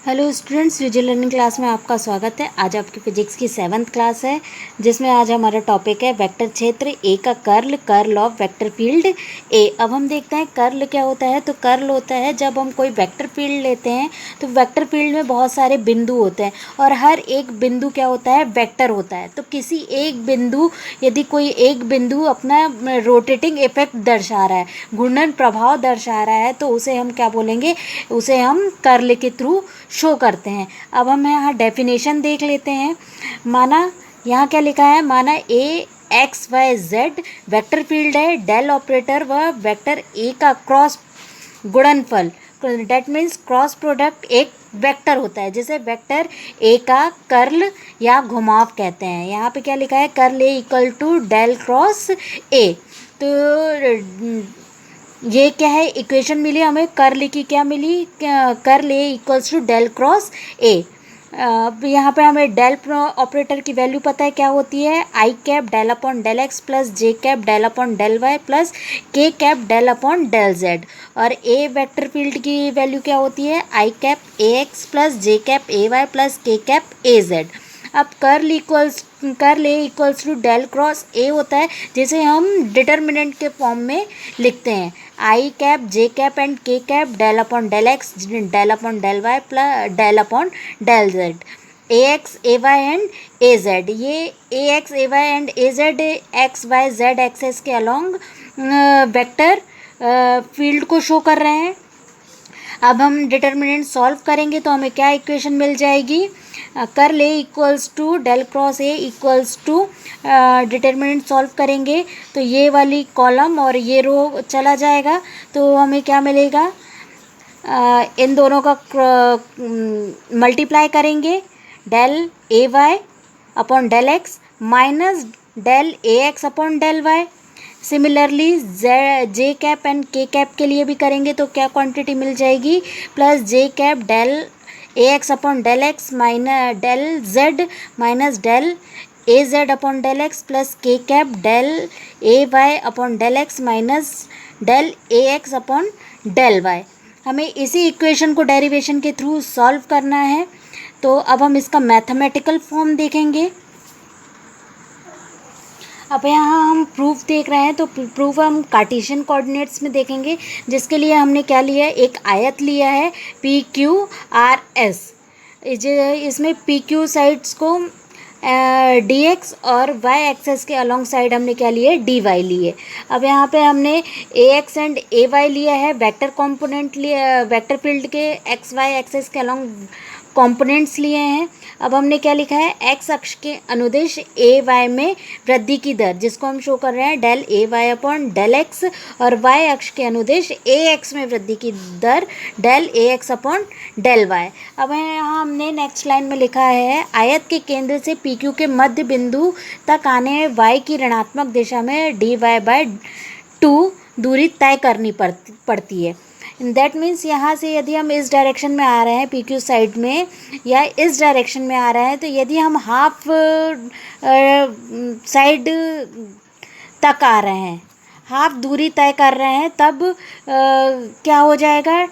Hello students, UG learning class में आपका स्वागत है। आज आपकी फिजिक्स की 7th क्लास है, जिसमें आज हमारा टॉपिक है वेक्टर क्षेत्र ए का curl, curl of vector field A. अब हम देखते हैं कर्ल क्या होता है। तो कर्ल होता है जब हम कोई वेक्टर फील्ड लेते हैं तो वेक्टर फील्ड में बहुत सारे बिंदु होते हैं और हर एक बिंदु क्या होता है, वेक्टर होता है। तो किसी एक बिंदु, यदि कोई एक बिंदु अपना रोटेटिंग इफेक्ट दर्शा रहा है, घूर्णन प्रभाव दर्शा रहा है, तो उसे हम क्या बोलेंगे, उसे हम कर्ल के थ्रू शो करते हैं। अब हम यहाँ डेफिनेशन देख लेते हैं। माना यहाँ क्या लिखा है, माना A X Y Z vector field है, डेल ऑपरेटर व वेक्टर ए का क्रॉस गुणनफल, डेट मीन्स क्रॉस प्रोडक्ट एक वेक्टर होता है, जिसे वेक्टर ए का कर्ल या घुमाव कहते हैं। यहाँ पे क्या लिखा है, curl A equal to del cross A. तो ये क्या है, इक्वेशन मिली हमें कर्ल की, क्या मिली, curl A equals to del cross A. अब यहाँ पे हमें डेल ऑपरेटर की वैल्यू पता है क्या होती है, I cap del upon del X plus J cap del upon del Y plus K cap del upon del Z. और ए वेक्टर फील्ड की वैल्यू क्या होती है, I cap A X plus J cap A Y plus K cap A Z. अब curl A equals to del cross A होता है, जिसे हम डिटर्मिनेंट के फॉर्म में लिखते हैं, I cap J cap and K cap del upon del X del upon del Y plus del upon del Z, A X A Y and A Z. ये A X A Y and A Z X Y Z axes के along vector field को show कर रहे हैं। अब हम determinant solve करेंगे तो हमें क्या इक्वेशन मिल जाएगी, curl A equals to del cross A equals to, determinant solve करेंगे तो ये वाली कॉलम और ये रो चला जाएगा, तो हमें क्या मिलेगा, इन दोनों का मल्टीप्लाई करेंगे, del A Y upon del X minus del A X upon del Y. Similarly J cap and K cap के लिए भी करेंगे तो क्या क्वांटिटी मिल जाएगी, plus J cap del A X upon del X minus del Z minus del A Z upon del X plus K cap del A Y upon del X minus del A X upon del Y. हमें इसी equation को derivation के through solve करना है। तो अब हम इसका मैथमेटिकल फॉर्म देखेंगे। अब यहाँ हम प्रूफ देख रहे हैं, तो प्रूफ हम कार्टेशियन कोऑर्डिनेट्स में देखेंगे, जिसके लिए हमने क्या लिया है, एक आयत लिया है पी क्यू आर एस। इसमें पी क्यू साइड्स को डी एक्स और वाई एक्सेस के अलॉन्ग साइड हमने क्या लिए, डी वाई लिए। अब यहाँ पे हमने ए एक्स एंड ए वाई लिया है, वेक्टर कंपोनेंट लिए, वेक्टर फील्ड के एक्स वाई एक्सेस के अलॉन्ग कंपोनेंट्स लिए हैं। अब हमने क्या लिखा है, एक्स अक्ष के अनुदिश ए वाई में वृद्धि की दर, जिसको हम शो कर रहे हैं del A Y upon del x, और वाई अक्ष के अनुदिश ए एक्स में वृद्धि की दर del A X upon del Y. अब यहाँ हमने नेक्स्ट लाइन में लिखा है, आयत के केंद्र से पी क्यू के मध्य बिंदु तक आने वाई की ऋणात्मक दिशा में डी वाई बाय 2 दूरी तय करनी पड़ती है। दैट मीन्स यहाँ से यदि हम इस डायरेक्शन में आ रहे हैं पी क्यू साइड में, या इस डायरेक्शन में आ रहे हैं, तो यदि हम हाफ साइड तक आ रहे हैं, हाफ दूरी तय कर रहे हैं, तब क्या हो जाएगा,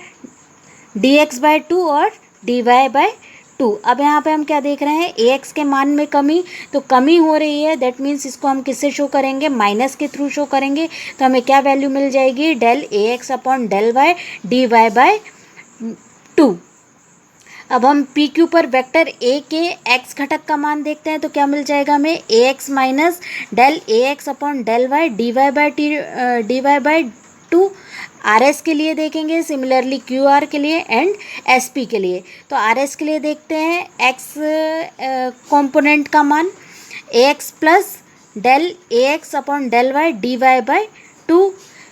डी एक्स बाय 2 और डी वाई बाय 2। अब यहाँ पे हम क्या देख रहे हैं, ए एक्स के मान में कमी, तो कमी हो रही है, दैट मीन्स इसको हम किससे शो करेंगे, माइनस के थ्रू शो करेंगे। तो हमें क्या वैल्यू मिल जाएगी, del A X upon del Y D Y by 2। अब हम पी क्यू पर वेक्टर ए के एक्स घटक का मान देखते हैं, तो क्या मिल जाएगा हमें, A X minus del A X upon del Y D Y by 2। R S के लिए देखेंगे, सिमिलरली क्यू आर के लिए एंड एस पी के लिए। तो आर एस के लिए देखते हैं एक्स कंपोनेंट का मान, A X plus del A X upon del Y D Y by 2।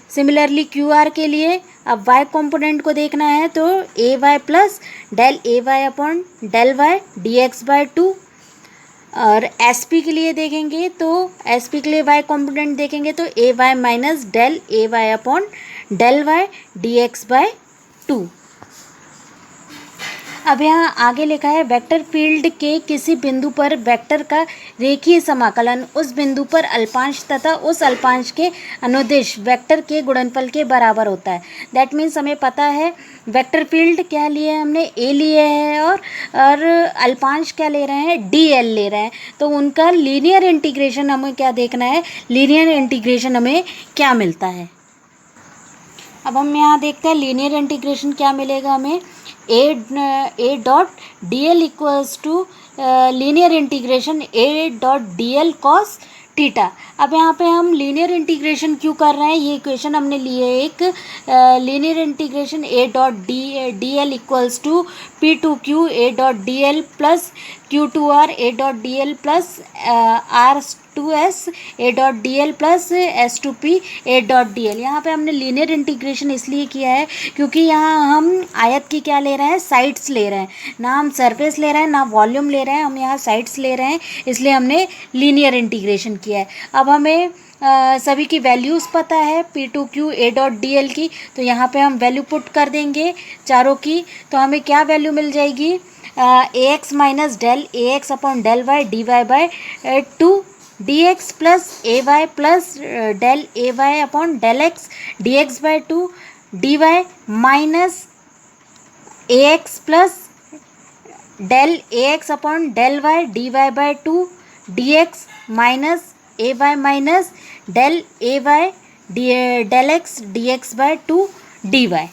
Similarly Q R के लिए अब वाई कंपोनेंट को देखना है, तो A Y plus del A Y upon del Y D X by 2। और एस पी के लिए देखेंगे, तो एस पी के लिए वाई कंपोनेंट देखेंगे तो A Y minus del A Y upon del Y D X by 2। अब यहाँ आगे लिखा है वेक्टर फील्ड के किसी बिंदु पर वेक्टर का रेखीय समाकलन उस बिंदु पर अल्पांश तथा उस अल्पांश के अनुदिश वेक्टर के गुणनफल के बराबर होता है। दैट मीन्स हमें पता है वेक्टर फील्ड क्या लिए है हमने, ए लिए है और अल्पांश क्या ले रहे हैं, डी एल ले रहे हैं। तो उनका लीनियर इंटीग्रेशन हमें क्या देखना है, लीनियर इंटीग्रेशन हमें क्या मिलता है। अब हम यहाँ देखते हैं लीनियर इंटीग्रेशन क्या मिलेगा हमें, A dot D L equals to linear integration A dot D L cos theta. अब यहाँ पे हम लीनियर इंटीग्रेशन क्यों कर रहे हैं, ये इक्वेशन हमने ली है एक, linear integration A dot D L equals to P to Q A dot D L plus Q to R A dot D L plus R to S A dot D L plus S to P A dot D L. यहाँ पर हमने linear integration इसलिए किया है क्योंकि यहाँ हम आयत की क्या ले रहे हैं, साइड्स ले रहे हैं, ना हम सरफेस ले रहे हैं ना वॉल्यूम ले रहे हैं, हम यहाँ साइड्स ले रहे हैं, इसलिए हमने लीनियर इंटीग्रेशन किया है। अब हमें सभी की वैल्यूज़ पता है P to Q A dot D L की, तो यहाँ पे हम वैल्यू पुट कर देंगे चारों की, तो हमें क्या वैल्यू मिल जाएगी, A X minus del A X upon del Y D Y by two D X plus A Y plus del A Y upon del X D X by two D Y minus A X plus del A X upon del Y D Y by two D X minus A Y minus del A Y del X D X by two D Y.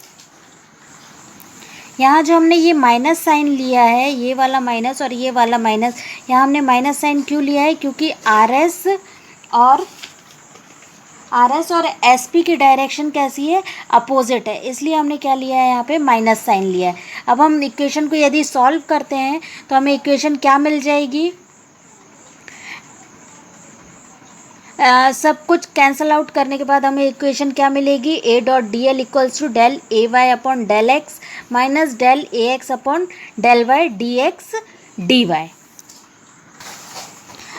यहाँ जो हमने ये minus sign लिया है, ये वाला minus और ये वाला माइनस, यहाँ हमने माइनस साइन क्यों लिया है, क्योंकि आर एस और एस पी की डायरेक्शन कैसी है, अपोजिट है, इसलिए हमने क्या लिया है यहाँ पे माइनस साइन लिया है। अब हम इक्वेशन को यदि सॉल्व करते हैं तो हमें इक्वेशन क्या मिल जाएगी, सब कुछ कैंसल आउट करने के बाद हमें इक्वेशन क्या मिलेगी, A dot D L equals to del A Y upon del X minus del A X upon del Y D X D Y.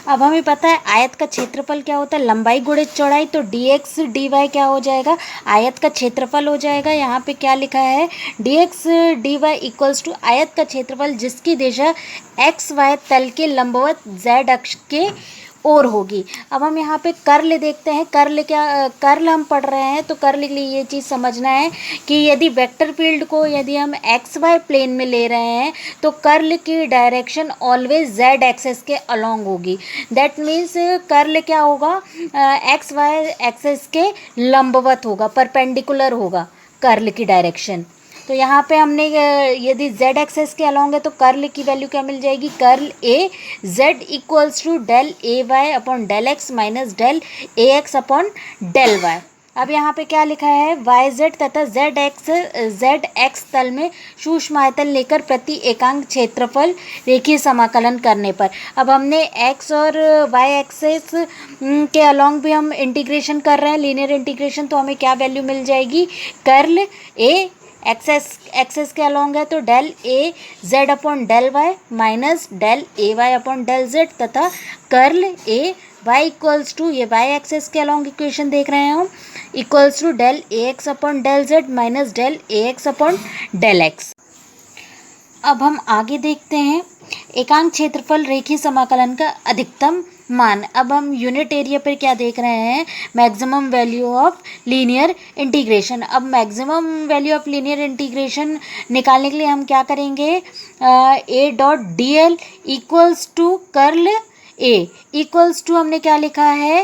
अब हमें पता है आयत का क्षेत्रफल क्या होता है, लंबाई गुणित चौड़ाई, तो डी एक्स डी वाई क्या हो जाएगा, आयत का क्षेत्रफल हो जाएगा। यहाँ पे क्या लिखा है, D X D Y equals to आयत का क्षेत्रफल जिसकी दिशा एक्स वाई तल के लंबवत जेड अक्ष के और होगी। अब हम यहाँ पे कर्ल देखते हैं, कर्ल हम पढ़ रहे हैं, तो कर्ल के लिए ये चीज़ समझना है कि यदि वेक्टर फील्ड को यदि हम एक्स वाई प्लेन में ले रहे हैं तो कर्ल की डायरेक्शन ऑलवेज जेड एक्सेस के अलोंग होगी। दैट मीन्स कर्ल क्या होगा, एक्स वाई एक्सेस के लंबवत होगा, परपेंडिकुलर होगा कर्ल की डायरेक्शन। तो यहाँ पे हमने यदि z एक्सेस के अलोंग है तो कर्ल की वैल्यू क्या मिल जाएगी, curl A z equals to del A Y upon del X minus del A X upon del Y. अब यहाँ पे क्या लिखा है, वाई जेड तथा जेड एक्स तल में सूक्ष्म आयतन लेकर प्रति एकांक क्षेत्रफल रेखीय समाकलन करने पर। अब हमने एक्स और वाई एक्सेस के अलोंग भी हम इंटीग्रेशन कर रहे हैं, लीनियर इंटीग्रेशन, तो हमें क्या वैल्यू मिल जाएगी, कर्ल ए एक्सेस के अलोंग है तो del A Z upon del Y minus del A Y upon del Z तथा curl A Y equals to, ये वाई एक्सेस के अलोंग इक्वेशन देख रहे हैं हम, equals to del A X upon del Z minus del A X upon del X. अब हम आगे देखते हैं एकांक क्षेत्रफल रेखीय समाकलन का अधिकतम मान। अब हम यूनिट एरिया पर क्या देख रहे हैं, maximum value of linear integration. अब maximum value of linear integration निकालने के लिए हम क्या करेंगे, A dot D L equals to curl A equals to, हमने क्या लिखा है,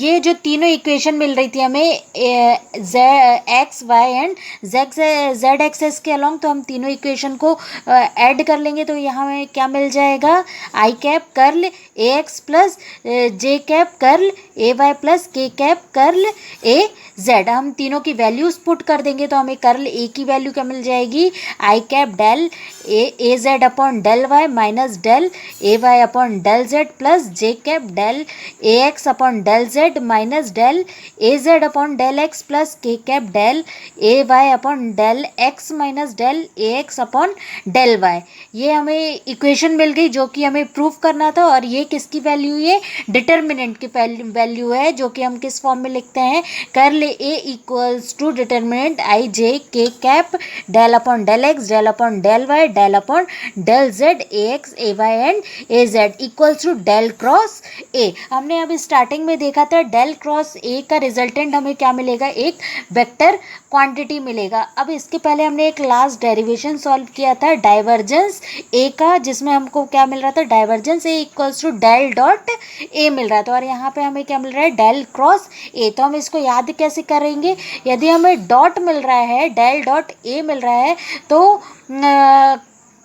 ये जो तीनों इक्वेशन मिल रही थी हमें X Y and Z axes के अलोंग, तो हम तीनों इक्वेशन को ऐड कर लेंगे तो यहाँ में क्या मिल जाएगा, I cap curl A X plus J cap curl A Y plus K cap curl A Z. हम तीनों की वैल्यूज पुट कर देंगे तो हमें कर्ल ए की वैल्यू क्या मिल जाएगी, I cap del A Z upon del Y minus del A Y upon del Z plus J cap del A X upon del Z minus del A Z upon del X plus K cap del A Y upon del X minus del A X upon del Y. ये हमें equation मिल गई जो कि हमें prove करना था। और ये किसकी वैल्यू, ये डिटर्मिनेंट की वैल्यू है, जो कि हम किस फॉर्म में लिखते हैं, curl A equals to determinant I J K cap del upon del X del upon del Y del upon del Z A X A Y and A Z equals to del cross A. हमने अभी starting में देखा था del cross ए का resultant हमें क्या मिलेगा, एक वेक्टर क्वांटिटी मिलेगा। अब इसके पहले हमने एक लास्ट डेरिवेशन सॉल्व किया था डाइवर्जेंस ए का, जिसमें हमको क्या मिल रहा था, divergence A equals to del dot A मिल रहा था। और यहाँ पे हमें क्या मिल रहा है, डेल क्रॉस ए। तो हम इसको याद कैसे करेंगे, यदि हमें डॉट मिल रहा है, डेल डॉट ए मिल रहा है, तो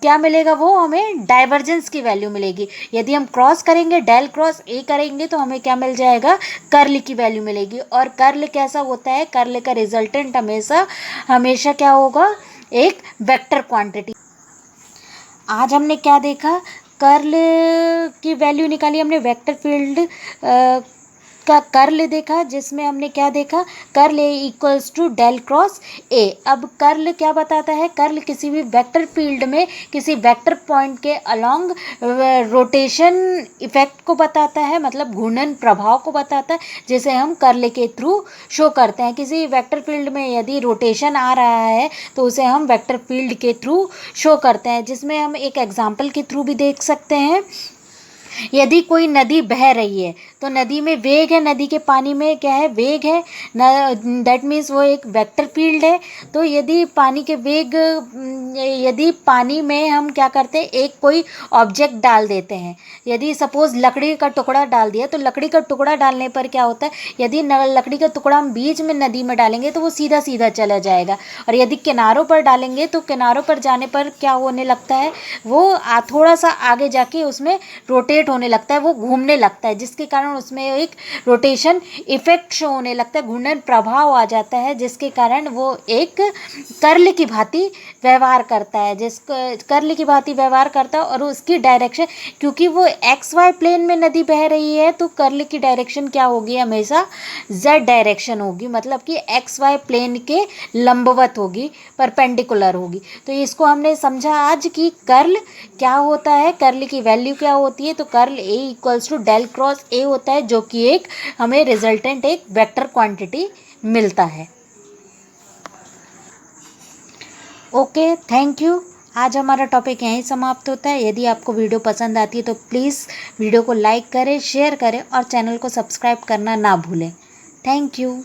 क्या मिलेगा, वो हमें डाइवर्जेंस की वैल्यू मिलेगी। यदि हम क्रॉस करेंगे, डेल क्रॉस ए करेंगे, तो हमें क्या मिल जाएगा, कर्ल की वैल्यू मिलेगी। और कर्ल कैसा होता है, कर्ल का रिजल्टेंट हमेशा क्या होगा, एक वेक्टर क्वांटिटी। आज हमने क्या देखा, कर्ल की वैल्यू निकाली हमने, वेक्टर फील्ड का कर्ल देखा, जिसमें हमने क्या देखा, curl A equals to del cross A. अब कर्ल क्या बताता है, कर्ल किसी भी वेक्टर फील्ड में किसी वेक्टर पॉइंट के अलोंग रोटेशन इफेक्ट को बताता है, मतलब घूर्णन प्रभाव को बताता है, जिसे हम कर्ल के थ्रू शो करते हैं। किसी वेक्टर फील्ड में यदि रोटेशन आ रहा है तो उसे हम वेक्टर फील्ड के थ्रू शो करते हैं, जिसमें हम एक एग्जाम्पल के थ्रू भी देख सकते हैं। यदि कोई नदी बह रही है तो नदी में वेग है, नदी के पानी में क्या है, वेग है, दैट मीन्स वो एक वेक्टर फील्ड है। तो यदि पानी के वेग, यदि पानी में हम क्या करते हैं, एक कोई ऑब्जेक्ट डाल देते हैं, यदि सपोज लकड़ी का टुकड़ा डाल दिया, तो लकड़ी का टुकड़ा डालने पर क्या होता है, यदि लकड़ी का टुकड़ा हम बीच में नदी में डालेंगे तो वो सीधा सीधा चला जाएगा। और यदि किनारों पर डालेंगे तो किनारों पर जाने पर क्या होने लगता है, वो थोड़ा सा आगे जाके उसमें रोटेट होने लगता है, वो घूमने लगता है, जिसके कारण उसमें एक रोटेशन इफेक्ट शो होने लगता है, घूर्णन प्रभाव आ जाता है, जिसके कारण वो एक कर्ल की भांति व्यवहार करता है, कर्ल की भांति व्यवहार करता है। और उसकी डायरेक्शन, क्योंकि वो एक्स वाई प्लेन में नदी बह रही है, तो कर्ल की डायरेक्शन क्या होगी, हमेशा जेड डायरेक्शन होगी, मतलब कि एक्स वाई प्लेन के लंबवत होगी, परपेंडिकुलर होगी। तो इसको हमने समझा आज कि कर्ल क्या होता है, कर्ल की वैल्यू क्या होती है। तो curl A equals to del cross A होता है, जो कि एक हमें रिजल्टेंट एक वेक्टर क्वांटिटी मिलता है। Okay, thank you. आज हमारा टॉपिक यहीं समाप्त होता है। यदि आपको वीडियो पसंद आती है तो प्लीज़ वीडियो को लाइक करें, शेयर करें और चैनल को सब्सक्राइब करना ना भूलें। Thank you.